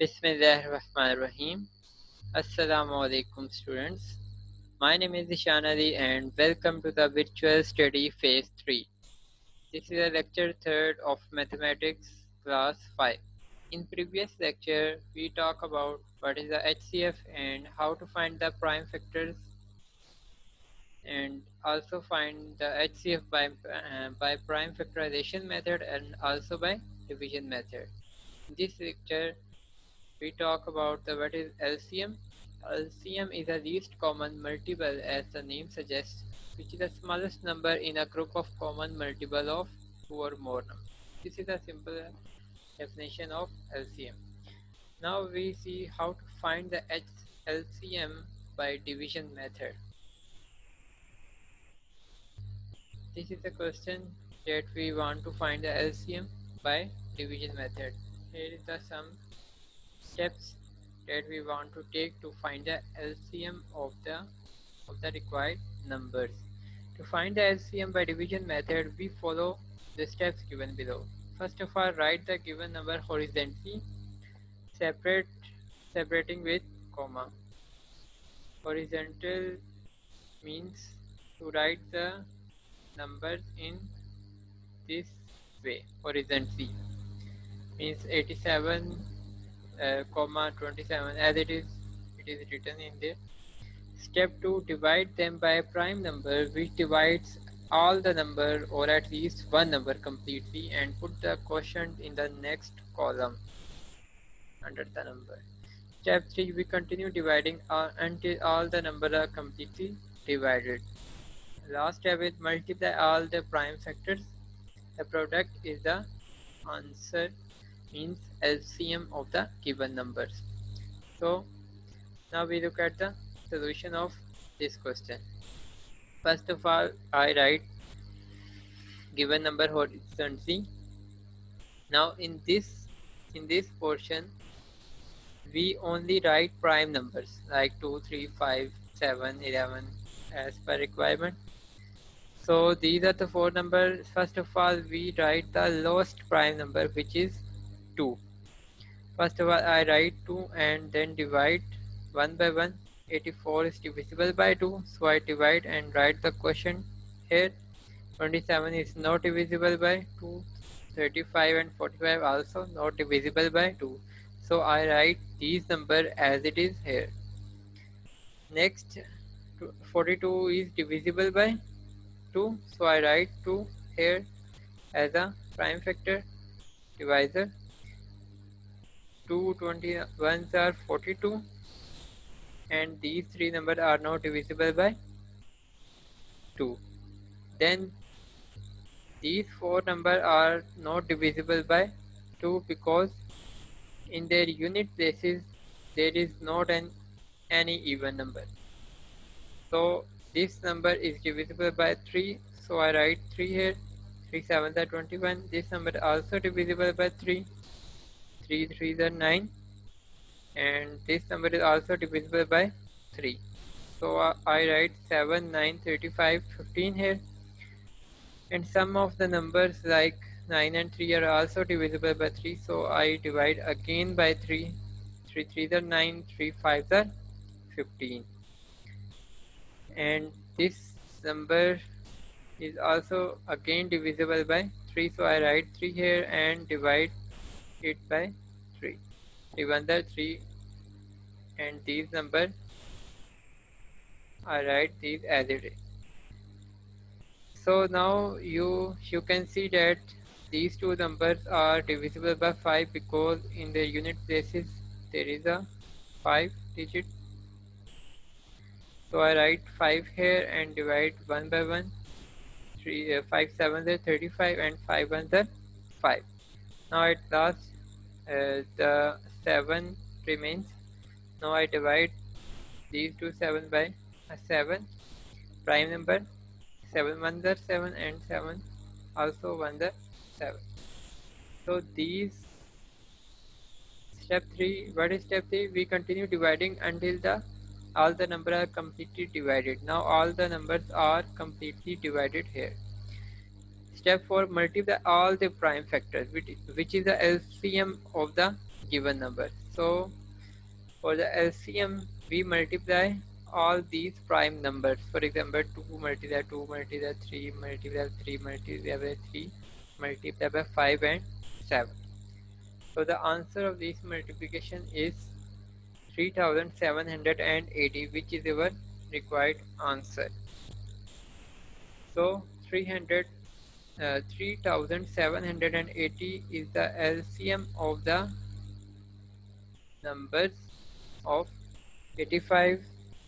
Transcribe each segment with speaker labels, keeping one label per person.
Speaker 1: Bismillahirrahmanirrahim. Assalamu alaikum students. My name is Ishan Ali and welcome to the virtual study phase 3. This is a lecture third of mathematics class 5. In previous lecture we talk about what is the HCF and how to find the prime factors and also find the HCF by prime factorization method and also by division method. In this lecture we talk about the what is LCM. LCM is the least common multiple as the name suggests, which is the smallest number in a group of common multiple of two or more numbers. This is a simple definition of LCM. Now we see how to find the LCM by division method. This is the question that we want to find the LCM by division method. Here is the some steps that we want to take to find the LCM of the required numbers. To find the LCM by division method, we follow the steps given below. First of all, write the given number horizontally, separating with comma. Horizontal means to write the numbers in this way. Horizontally means 87, comma 27 as it is written in there. Step 2. Divide them by a prime number which divides all the number or at least one number completely and put the quotient in the next column under the number. Step 3. We continue dividing until all the numbers are completely divided. Last step is multiply all the prime factors. The product is the answer, means LCM of the given numbers. So now we look at the solution of this question. First of all, I write given number horizontally. Now in this portion we only write prime numbers like 2, 3, 5, 7, 11 as per requirement. So these are the four numbers. First of all, we write the lowest prime number, which is 2. First of all, I write 2 and then divide 1 by 1. 84 is divisible by 2, so I divide and write the quotient here. 27 is not divisible by 2. 35 and 45 also not divisible by 2. So I write these numbers as it is here. Next, 42 is divisible by 2, so I write 2 here as a prime factor divisor. 2 21s are 42 and these three numbers are not divisible by 2. Then these four numbers are not divisible by 2 because in their unit places there is not any even number. So this number is divisible by 3, so I write 3 here. 3 7s are 21. This number also divisible by 3. 3 3s are 9 and this number is also divisible by 3. So I write 7, 9, 35, 15 here. And some of the numbers like 9 and 3 are also divisible by 3, so I divide again by 3. 3 3s are 9, 3 5s are 15. And this number is also again divisible by 3, so I write 3 here and divide it by 3. 3 1s are 3 and these numbers I write these as it is. So now you can see that these two numbers are divisible by 5 because in their unit places there is a 5 digit. So I write 5 here and divide 1 by 1. 5 7s are 35 and 5 1s are 5. Now at last the 7 remains. Now I divide these two 7 by a 7 prime number. 7 1s are 7 and 7 also 1s are 7. So these step 3. What is step 3? We continue dividing until all the numbers are completely divided. Now all the numbers are completely divided here. Step 4. Multiply all the prime factors, which is the LCM of the given number. So for the LCM, we multiply all these prime numbers. For example, 2 multiply 2 multiply 3 multiply 3 multiply by 3 multiply by 5 and 7. So the answer of this multiplication is 3780, which is our required answer. So 3780 is the LCM of the numbers of 85,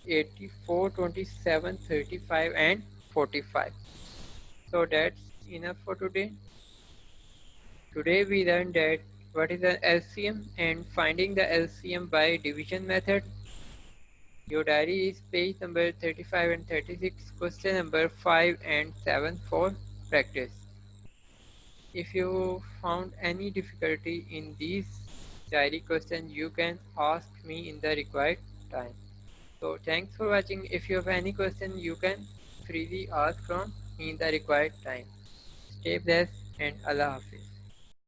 Speaker 1: 84, 27, 35 and 45. So that's enough for today. Today we learned that what is an LCM and finding the LCM by division method. Your diary is page number 35 and 36, question number 5 and 7 for practice. If you found any difficulty in these diary questions, you can ask me in the required time. So thanks for watching. If you have any question, you can freely ask from me in the required time. Stay blessed and Allah Hafiz.